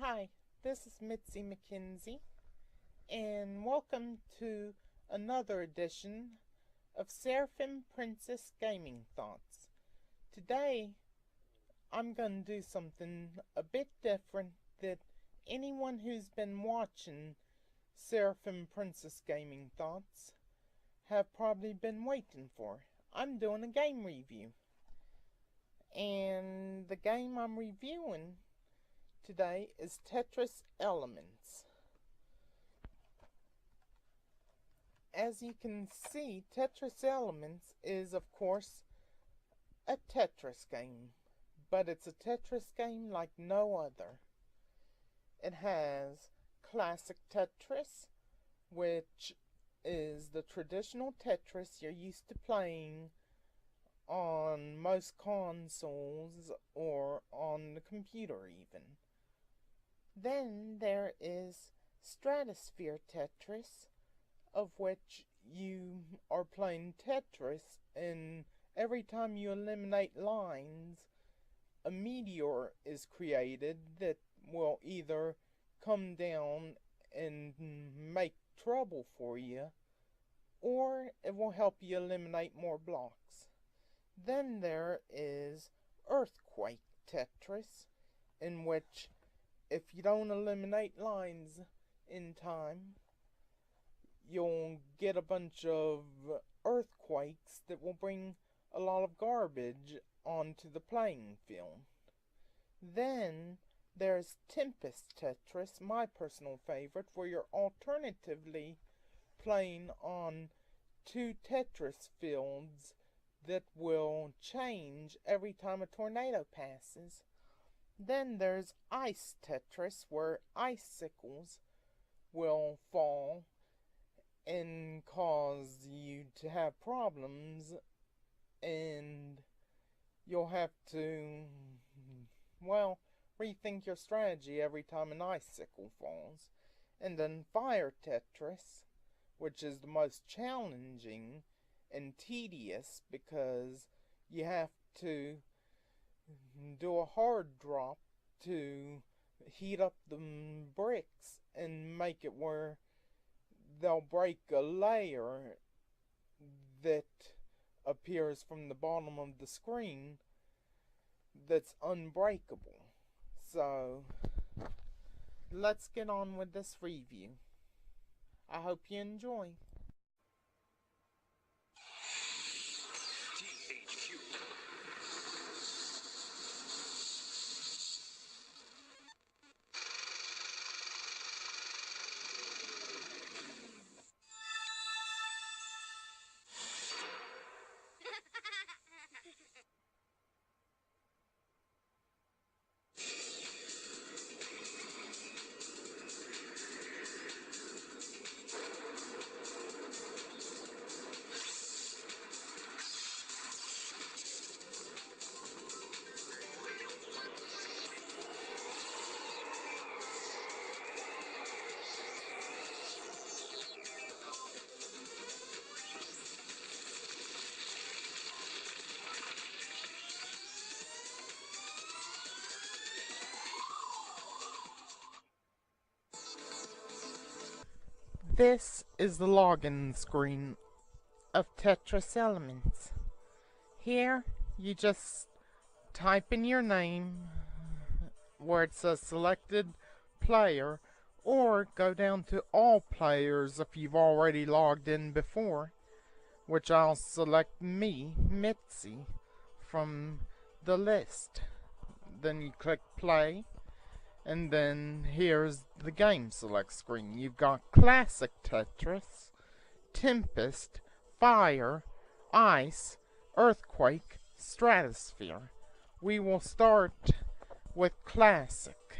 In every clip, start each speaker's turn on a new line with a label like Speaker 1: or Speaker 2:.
Speaker 1: Hi, this is Mitzi McKenzie, and welcome to another edition of Seraphim Princess Gaming Thoughts. Today, I'm going to do something a bit different that anyone who's been watching Seraphim Princess Gaming Thoughts have probably been waiting for. I'm doing a game review, and the game I'm reviewing today is Tetris Elements. As you can see, Tetris Elements is, of course, a Tetris game, but it's a Tetris game like no other. It has classic Tetris, which is the traditional Tetris you're used to playing on most consoles or on the computer even. Then there is Stratosphere Tetris, of which you are playing Tetris, and every time you eliminate lines, a meteor is created that will either come down and make trouble for you, or it will help you eliminate more blocks. Then there is Earthquake Tetris, in which if you don't eliminate lines in time, you'll get a bunch of earthquakes that will bring a lot of garbage onto the playing field. Then there's Tempest Tetris, my personal favorite, where you're alternatively playing on two Tetris fields that will change every time a tornado passes. Then there's Ice Tetris, where icicles will fall and cause you to have problems, and you'll have to, well, rethink your strategy every time an icicle falls. And then Fire Tetris, which is the most challenging and tedious because you have to do a hard drop to heat up the bricks and make it where they'll break a layer that appears from the bottom of the screen that's unbreakable. So let's get on with this review. I hope you enjoy. This is the login screen of Tetris Elements. Here, you just type in your name where it says selected player, or go down to all players if you've already logged in before, which I'll select me, Mitzi, from the list. Then you click play. And then here's the game select screen. You've got Classic Tetris, Tempest, Fire, Ice, Earthquake, Stratosphere. We will start with Classic.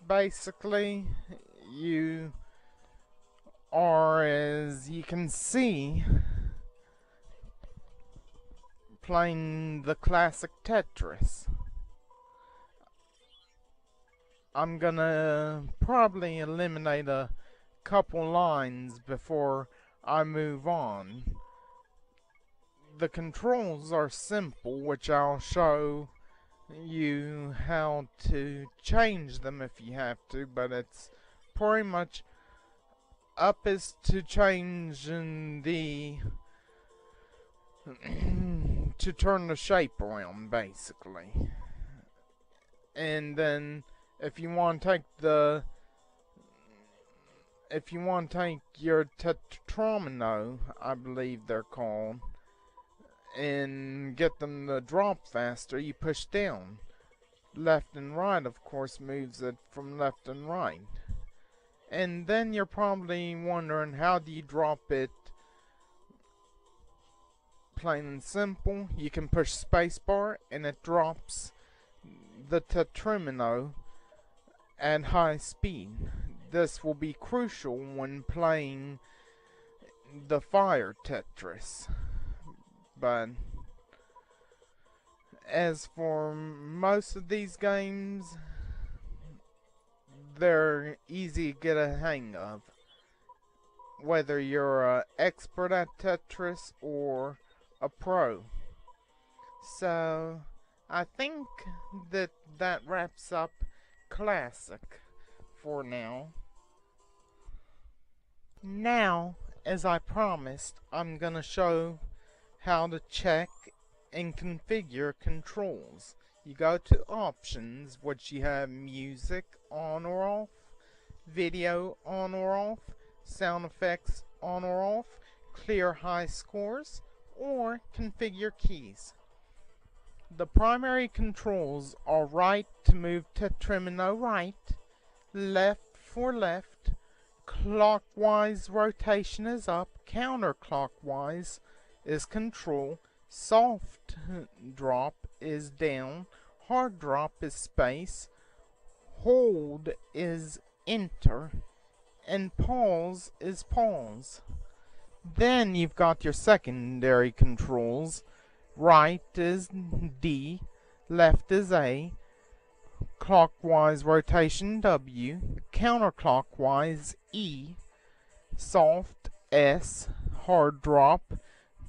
Speaker 1: Basically, you are, as you can see, playing the classic Tetris. I'm gonna probably eliminate a couple lines before I move on. The controls are simple, which I'll show you how to change them if you have to, but it's pretty much up is to change the to turn the shape around, basically. And then if you want to take your tetromino, I believe they're called, and get them to drop faster, you push down. Left and right, of course, moves it from left and right. And then you're probably wondering, how do you drop it? Plain and simple, you can push spacebar and it drops the tetromino at high speed. This will be crucial when playing the fire Tetris. But as for most of these games, they're easy to get a hang of, whether you're an expert at Tetris or a pro. So I think that wraps up classic for now. Now, as I promised, I'm gonna show how to check and configure controls. You go to options, which you have music on or off, video on or off, sound effects on or off, clear high scores, or configure keys. The primary controls are right to move tetromino right, left for left, clockwise rotation is up, counterclockwise is control, soft drop is down, hard drop is space, hold is enter, and pause is pause. Then you've got your secondary controls. Right is D, left is A, clockwise rotation W, counterclockwise E, soft S, hard drop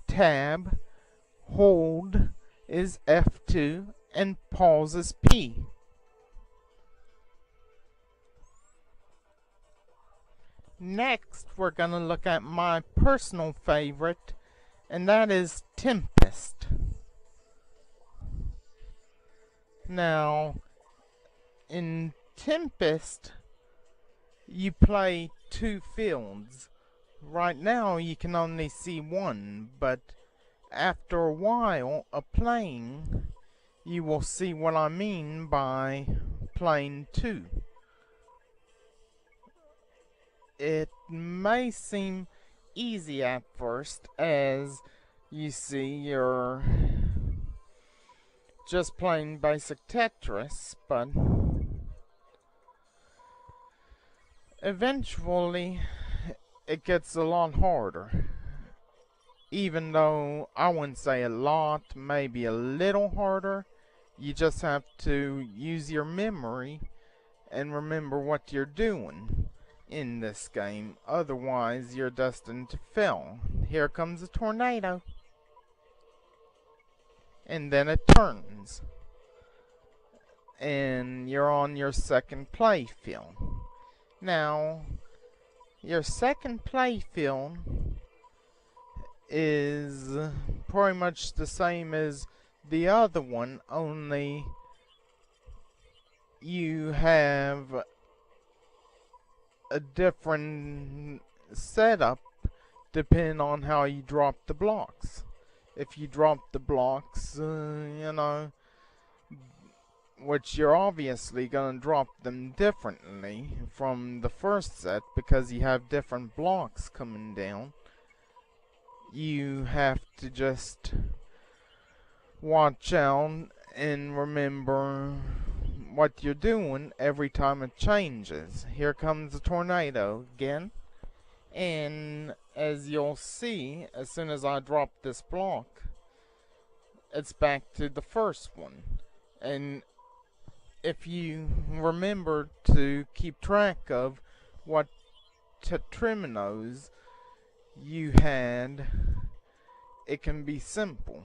Speaker 1: tab, hold is F2, and pause is P. Next, we're going to look at my personal favorite, and that is Tempest. Now, in Tempest, you play two fields. Right now, you can only see one, but after a while of playing, you will see what I mean by playing two. It may seem easy at first, as you see you're just playing basic Tetris, but eventually it gets a lot harder. Even though I wouldn't say a lot, maybe a little harder. You just have to use your memory and remember what you're doing in this game. Otherwise, you're destined to fail. Here comes a tornado. And then it turns. And you're on your second play field. Now, your second play field is pretty much the same as the other one, only you have a different setup depending on how you drop the blocks. If you drop the blocks, you know, which you're obviously going to drop them differently from the first set because you have different blocks coming down. You have to just watch out and remember what you're doing every time it changes. Here comes the tornado again, and as you'll see, as soon as I drop this block, it's back to the first one. And if you remember to keep track of what tetriminos you had, it can be simple.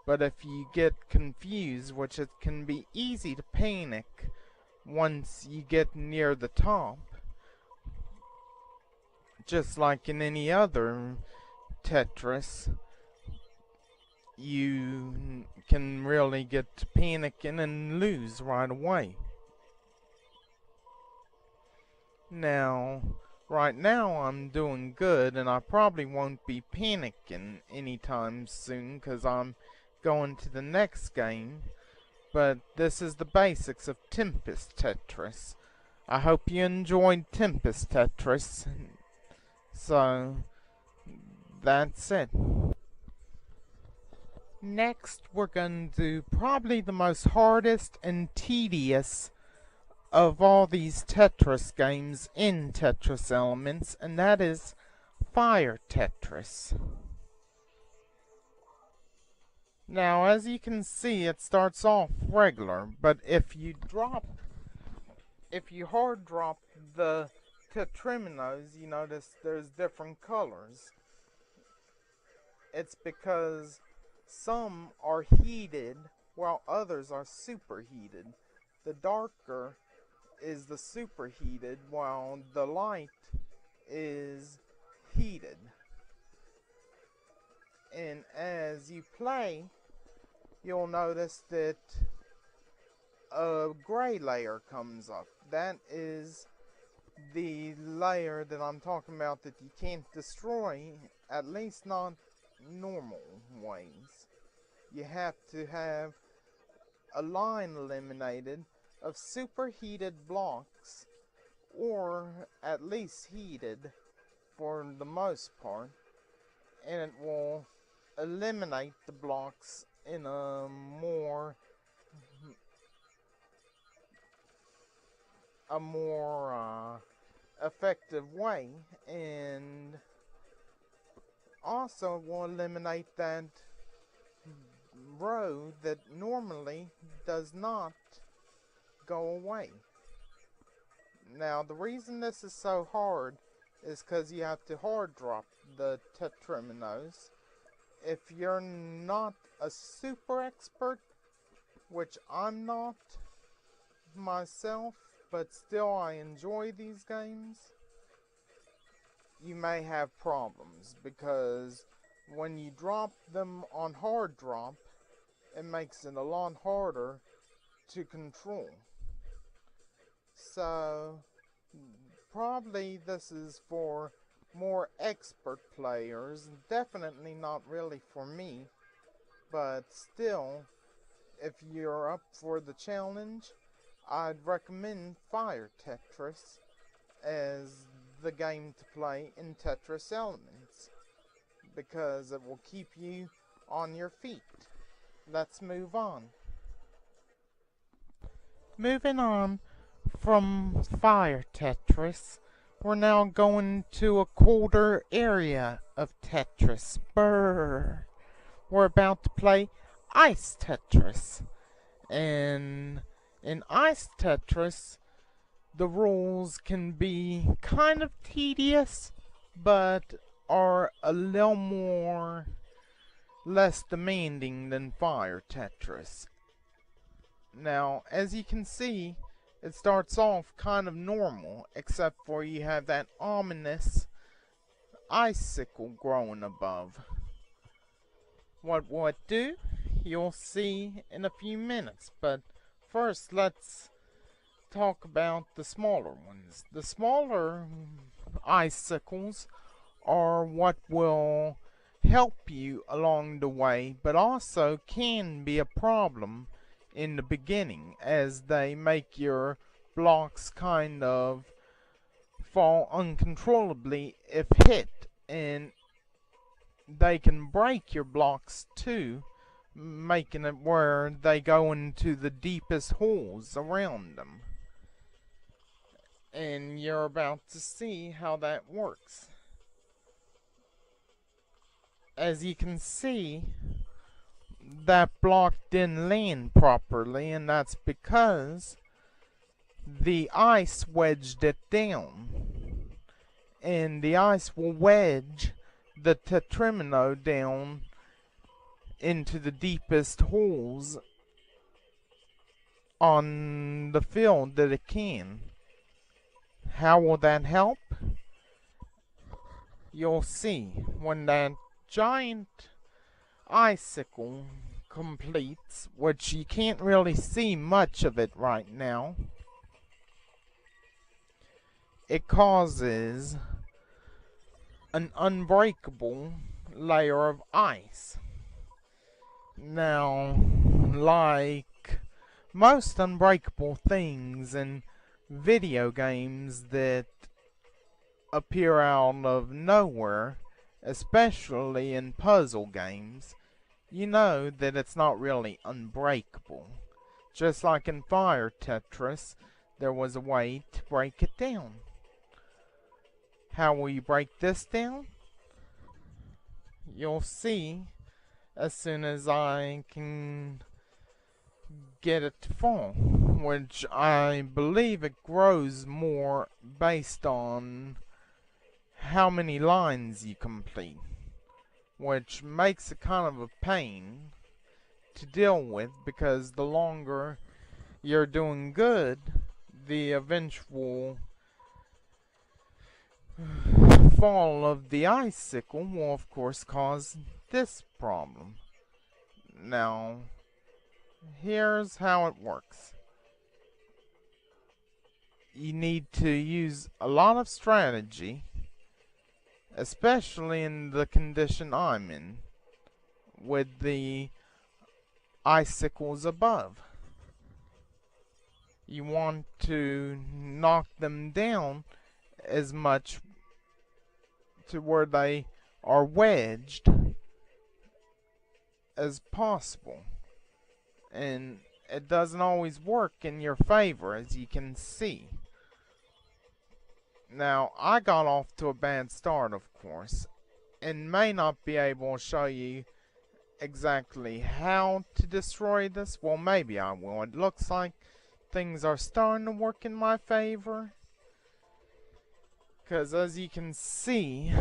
Speaker 1: But if you get confused, which it can be easy to panic once you get near the top, just like in any other Tetris, you can really get to panicking and lose right away. Now, right now I'm doing good, and I probably won't be panicking anytime soon because I'm going to the next game. But this is the basics of Tempest Tetris. I hope you enjoyed Tempest Tetris. So, that's it. Next, we're going to do probably the most hardest and tedious of all these Tetris games in Tetris Elements, and that is Fire Tetris. Now, as you can see, it starts off regular, but if you hard drop the tetriminos, you notice there's different colors. It's because some are heated while others are superheated. The darker is the superheated while the light is heated. And as you play, you'll notice that a gray layer comes up. That is the layer that I'm talking about that you can't destroy, at least not normal ways. You have to have a line eliminated of superheated blocks, or at least heated for the most part, and it will eliminate the blocks in a more effective way, and also will eliminate that row that normally does not go away. Now, the reason this is so hard is because you have to hard drop the tetriminos. If you're not a super expert, which I'm not myself, but still I enjoy these games, you may have problems, because when you drop them on hard drop, it makes it a lot harder to control. So, probably this is for more expert players, definitely not really for me, but still, if you're up for the challenge, I'd recommend Fire Tetris as the game to play in Tetris Elements, because it will keep you on your feet. Let's move on. Moving on from Fire Tetris, we're now going to a colder area of Tetris. Brrr. We're about to play Ice Tetris. And in Ice Tetris, the rules can be kind of tedious, but are a little less demanding than Fire Tetris. Now, as you can see, it starts off kind of normal, except for you have that ominous icicle growing above. What will it do? You'll see in a few minutes, but first let's talk about the smaller ones. The smaller icicles are what will help you along the way, but also can be a problem in the beginning, as they make your blocks kind of fall uncontrollably if hit, and they can break your blocks too, making it where they go into the deepest holes around them. And you're about to see how that works. As you can see, that block didn't land properly, and that's because the ice wedged it down. And the ice will wedge the tetrimino down into the deepest holes on the field that it can. How will that help? You'll see when that giant icicle completes, which you can't really see much of it right now. It causes an unbreakable layer of ice. Now, like most unbreakable things in video games that appear out of nowhere, especially in puzzle games, you know that it's not really unbreakable. Just like in Fire Tetris, there was a way to break it down. How will you break this down? You'll see as soon as I can get it to fall, which I believe it grows more based on how many lines you complete, which makes it kind of a pain to deal with, because the longer you're doing good, the eventual fall of the icicle will of course cause this problem. Now, here's how it works. You need to use a lot of strategy, especially in the condition I'm in, with the icicles above. You want to knock them down as much to where they are wedged as possible. And it doesn't always work in your favor, as you can see. Now, I got off to a bad start, of course, and may not be able to show you exactly how to destroy this. Well, maybe I will. It looks like things are starting to work in my favor, because as you can see,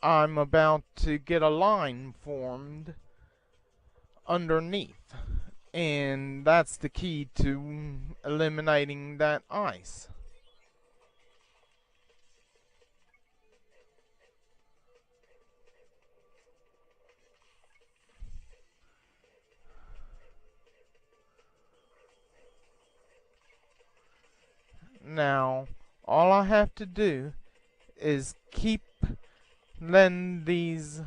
Speaker 1: I'm about to get a line formed underneath, and that's the key to eliminating that ice. Now, all I have to do is keep letting these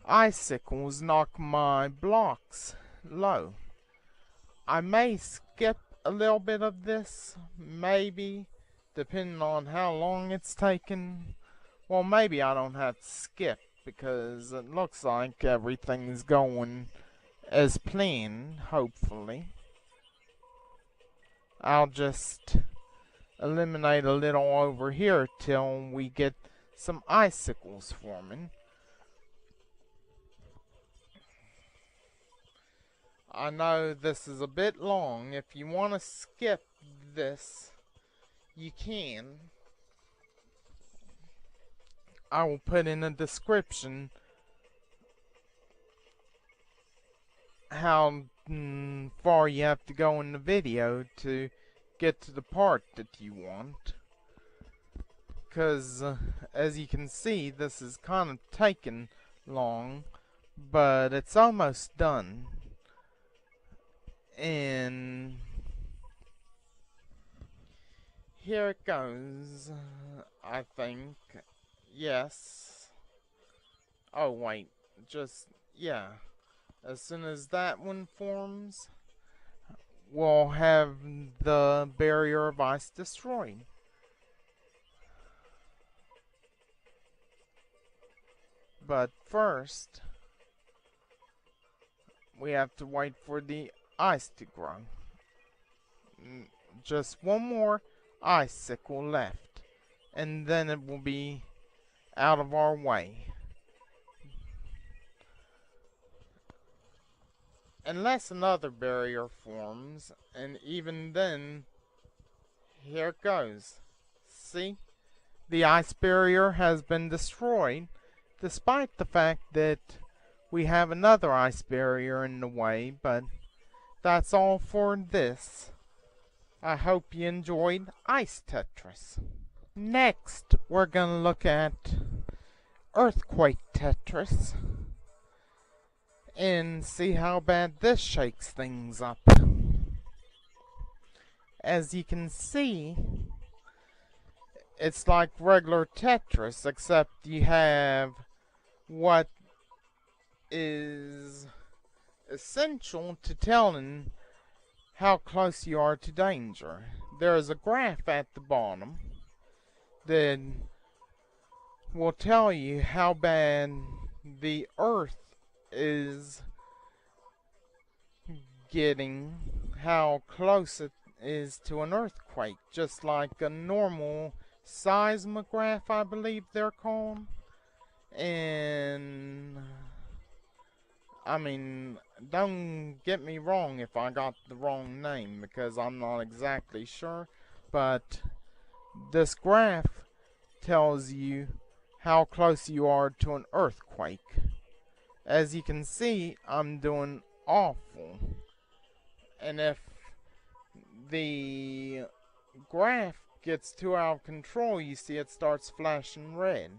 Speaker 1: icicles knock my blocks low. I may skip a little bit of this, maybe, depending on how long it's taken. Well, maybe I don't have to skip, because it looks like everything's going as planned, hopefully. I'll just eliminate a little over here till we get some icicles forming. I know this is a bit long. If you want to skip this, you can. I will put in a description how far you have to go in the video to get to the part that you want. Because as you can see, this is kind of taking long, but it's almost done. And here it goes, I think. Yes. Oh wait, yeah. As soon as that one forms, we'll have the barrier of ice destroyed. But first, we have to wait for the ice to grow. Just one more icicle left, and then it will be out of our way. unless another barrier forms, and even then, here it goes. See? The ice barrier has been destroyed, despite the fact that we have another ice barrier in the way, but that's all for this. I hope you enjoyed Ice Tetris. Next, we're gonna look at Earthquake Tetris and see how bad this shakes things up. As you can see, it's like regular Tetris, except you have what is essential to telling how close you are to danger. There is a graph at the bottom that will tell you how bad the Earth is getting, how close it is to an earthquake, just like a normal seismograph, I believe they're called. And I mean, don't get me wrong if I got the wrong name, because I'm not exactly sure, but this graph tells you how close you are to an earthquake. As you can see, I'm doing awful. And if the graph gets too out of control, you see it starts flashing red.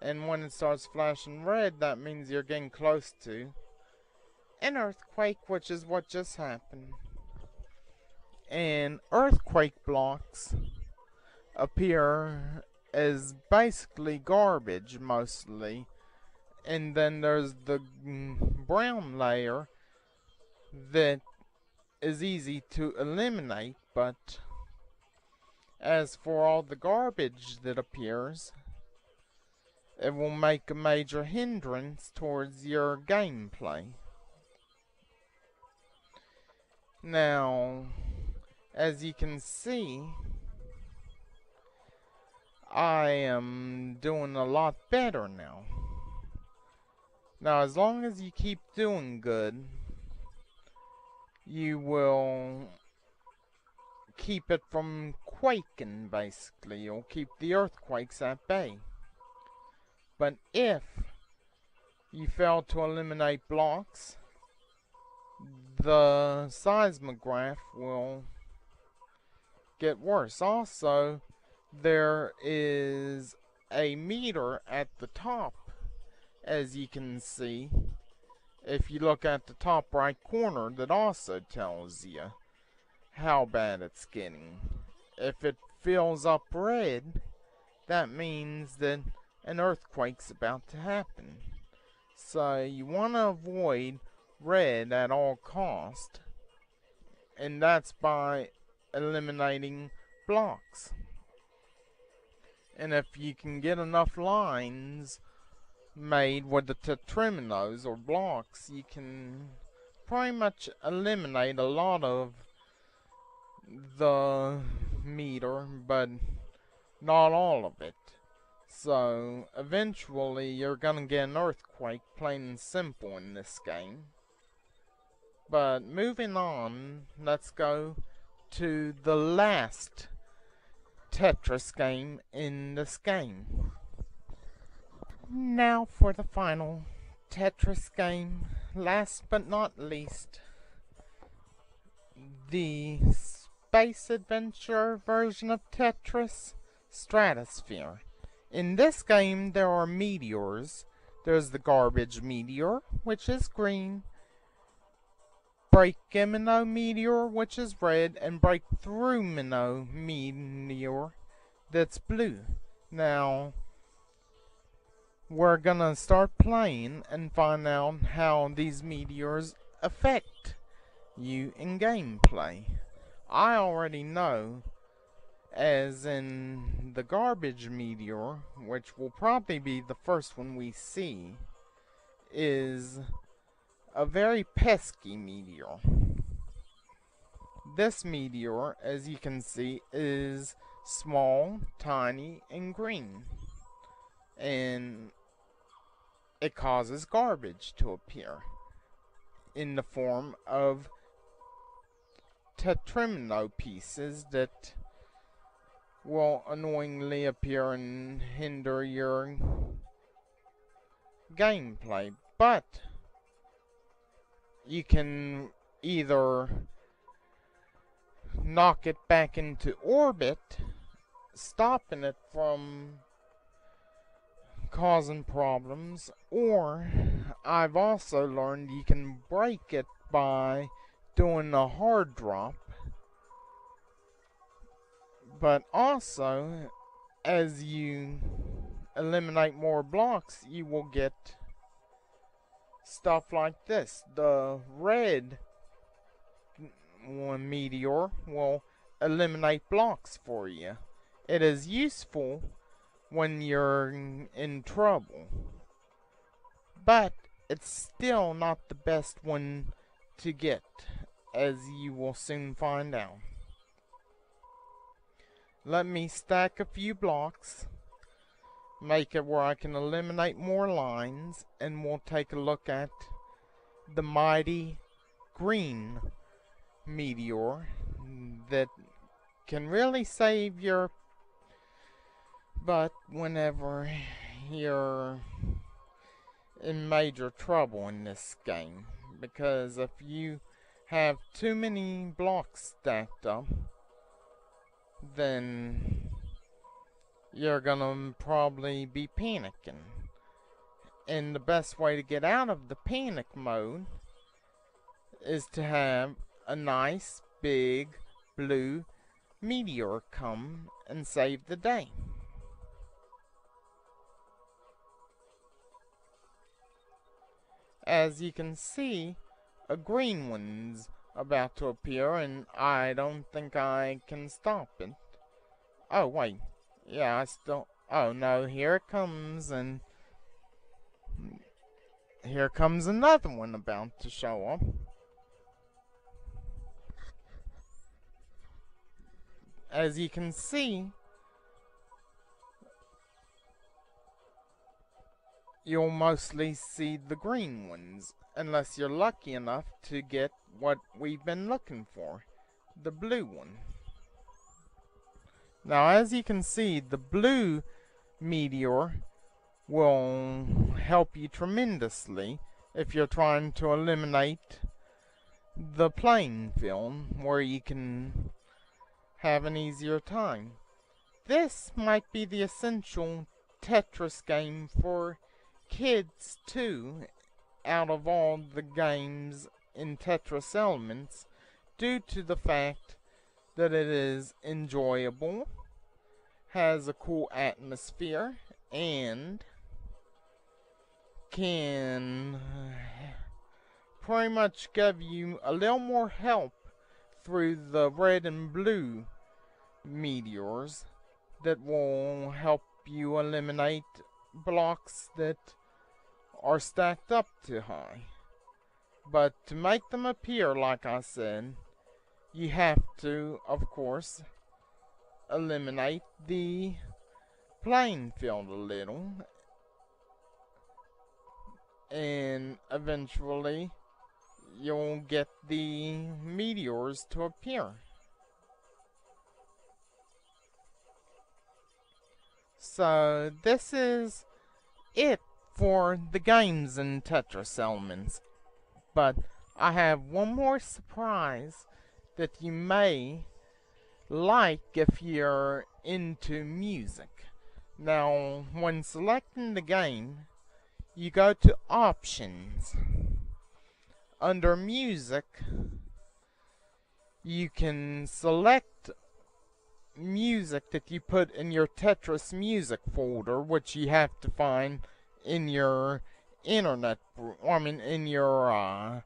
Speaker 1: And when it starts flashing red, that means you're getting close to an earthquake, which is what just happened. And earthquake blocks appear as basically garbage mostly. And then there's the brown layer that is easy to eliminate, but as for all the garbage that appears, it will make a major hindrance towards your gameplay. Now, as you can see, I am doing a lot better now. Now, as long as you keep doing good, you will keep it from quaking, basically. You'll keep the earthquakes at bay. But if you fail to eliminate blocks, the seismograph will get worse. Also, there is a meter at the top, as you can see. If you look at the top right corner, that also tells you how bad it's getting. If it fills up red, that means that an earthquake's about to happen. So you want to avoid red at all cost, and that's by eliminating blocks. And if you can get enough lines made with the tetriminos or blocks, you can pretty much eliminate a lot of the meter, but not all of it. So eventually you're gonna get an earthquake, plain and simple, in this game. But moving on, let's go to the last Tetris game in this game. Now for the final Tetris game, last but not least, the space adventure version of Tetris, Stratosphere. In this game, there are meteors. There's the garbage meteor, which is green, break-imino meteor, which is red, and breakthrough-mino meteor, that's blue. Now, we're gonna start playing and find out how these meteors affect you in gameplay. I already know, as in the garbage meteor, which will probably be the first one we see, is a very pesky meteor. This meteor, as you can see, is small, tiny, and green. And it causes garbage to appear. in the form of tetrimino pieces that will annoyingly appear and hinder your gameplay. But you can either knock it back into orbit, stopping it from causing problems, or I've also learned you can break it by doing a hard drop. But also, as you eliminate more blocks, you will get stuff like this. The red meteor will eliminate blocks for you. It is useful when you're in trouble, but it's still not the best one to get, as you will soon find out. Let me stack a few blocks, make it where I can eliminate more lines, and we'll take a look at the mighty green meteor that can really save your butt whenever you're in major trouble in this game. Because if you have too many blocks stacked up, then you're gonna probably be panicking. And the best way to get out of the panic mode is to have a nice big blue meteor come and save the day. As you can see, a green one's about to appear, and I don't think I can stop it. Oh, wait. Yeah, I still... Oh, no, here it comes, and... here comes another one about to show up. As you can see, you'll mostly see the green ones, unless you're lucky enough to get what we've been looking for, the blue one. Now, as you can see, the blue meteor will help you tremendously if you're trying to eliminate the playing field, where you can have an easier time. This might be the essential Tetris game for kids too, out of all the games in Tetris Elements, due to the fact that it is enjoyable, has a cool atmosphere, and can pretty much give you a little more help through the red and blue meteors that will help you eliminate blocks that are stacked up too high. But to make them appear, like I said, you have to, of course, eliminate the playing field a little, and eventually you'll get the meteors to appear. So this is it for the games in Tetris Elements. But I have one more surprise that you may like if you're into music. Now, when selecting the game, you go to Options. Under Music, you can select music that you put in your Tetris music folder, which you have to find in your internet, in your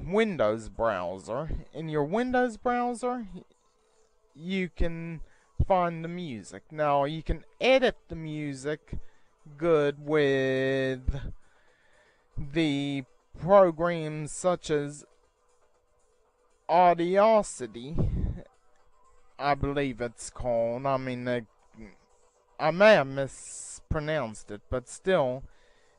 Speaker 1: Windows browser. In your Windows browser, you can find the music. Now, you can edit the music good with the programs such as Audacity, I believe it's called. I mean, I may have mispronounced it, but still,